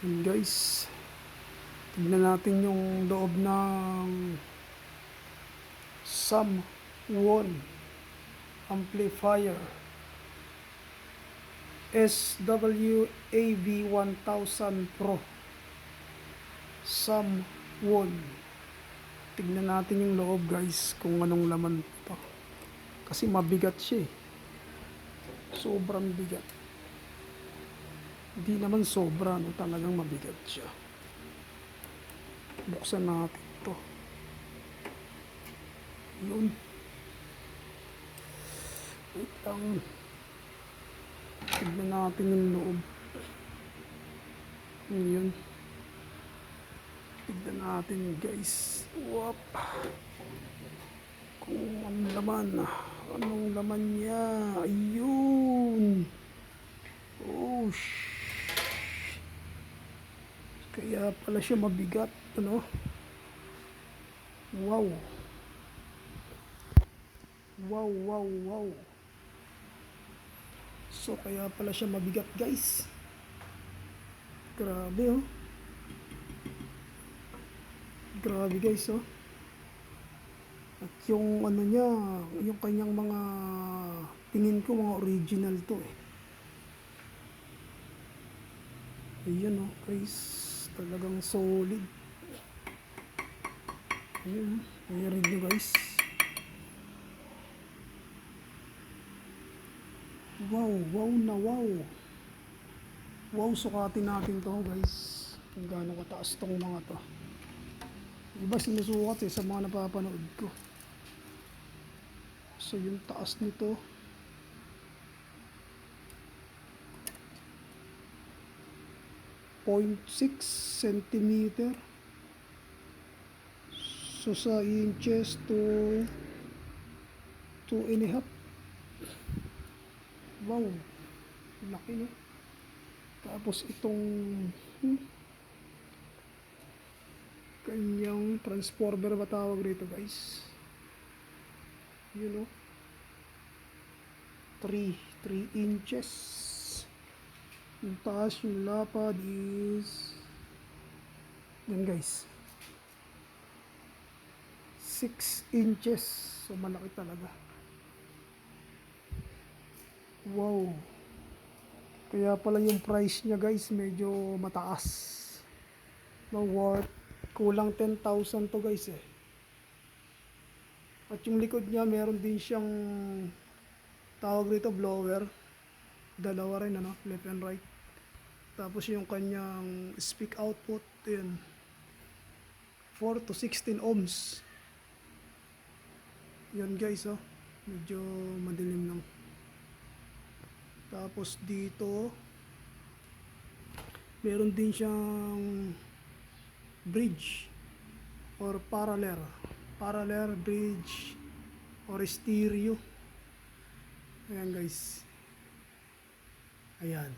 Yun guys, tignan natin yung loob ng SAM-1 amplifier SWAV1000 Pro SAM-1. Tignan natin yung loob guys kung anong laman pa, kasi mabigat siya eh. Sobrang bigat. Hindi naman sobra, no? Talagang mabigat siya. Buksan natin to. Yun. Wait lang. Tignan natin yung loob. Yun. Tignan natin guys. Wap. Kung anong laman. Anong laman niya. Ayun. Oh, kaya pala siya mabigat. Ano? Wow. Wow, wow, wow. So, kaya pala siya mabigat guys. Grabe oh. Grabe guys oh. At yung ano niya, yung kanyang mga, tingin ko mga original to eh. Ayun oh guys. Talagang solid. Ayun. Ayun nyo guys. Wow, wow na wow. Wow, sukatin natin to guys. Kung gaano kataas tong mga to. Iba sinusukat eh sa mga napapanood ko. So yung taas nito, 0.6 centimeter. So sa inches to 2.5. Wow, laki no. Tapos itong kanyang transformer ba tawag rito guys. You know, 3 inches. Yung taas, yung lapad is yan guys, 6 inches. So malaki talaga. Wow. Kaya pala yung price niya guys medyo mataas. No, worth kulang 10,000 to guys eh. At yung likod niya meron din siyang tawag rito blower. Dalawa rin ano, left and right. Tapos yung kanyang speak output, yun, 4 to 16 ohms. Yun guys oh, medyo madilim lang. Tapos dito meron din siyang bridge or parallel bridge or stereo. Ayan guys. Ayan.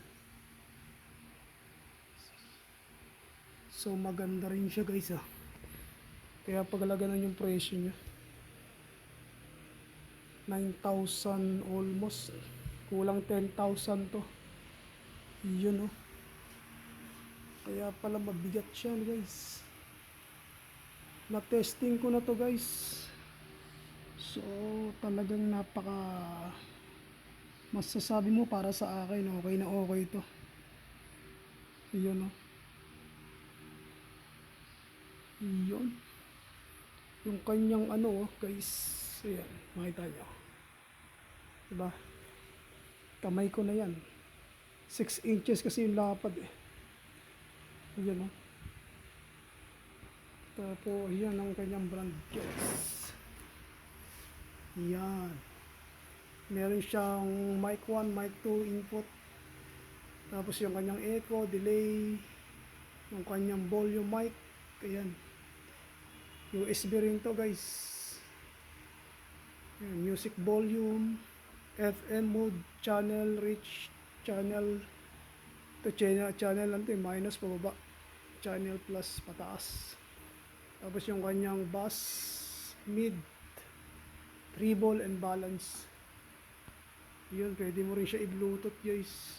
So maganda rin siya guys ah. Kaya pagalaganan yung presyo niya. 9,000 almost. Kulang 10,000 to. Yun oh. Kaya pala mabigat siya guys. Na-testing ko na to guys. So talagang napaka, masasabi mo para sa akin okay na okay to. Yun oh. Yun. Yung kanyang ano oh guys. Ayan, makita nyo. Diba? Kamay ko na yan. 6 inches kasi yung lapad eh. Ayan oh. Tapos yan ang kanyang brand guys. Yan. Meron siyang mic 1, mic 2 input. Tapos yung kanyang echo, delay. Yung kanyang volume mic. Ayan. USB rin to guys. Ayan, music volume. FM mode, channel reach, channel to channel lang to, minus pababa, channel plus pataas. Tapos yung kanyang bass, mid, treble and balance. Yun, pwede mo rin siya i-bluetooth guys.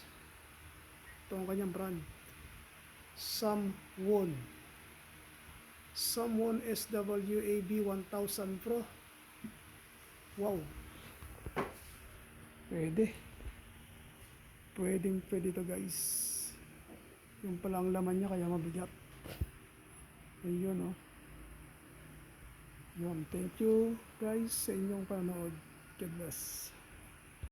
Ito ang kanyang brand. Samwon. Samwon SWAB 1000 Pro. Wow. Pwede. Pwede to guys. Yung pala ang laman niya kaya mabigat. Ayun oh. Yun. Thank you guys sa inyong panonood. God bless.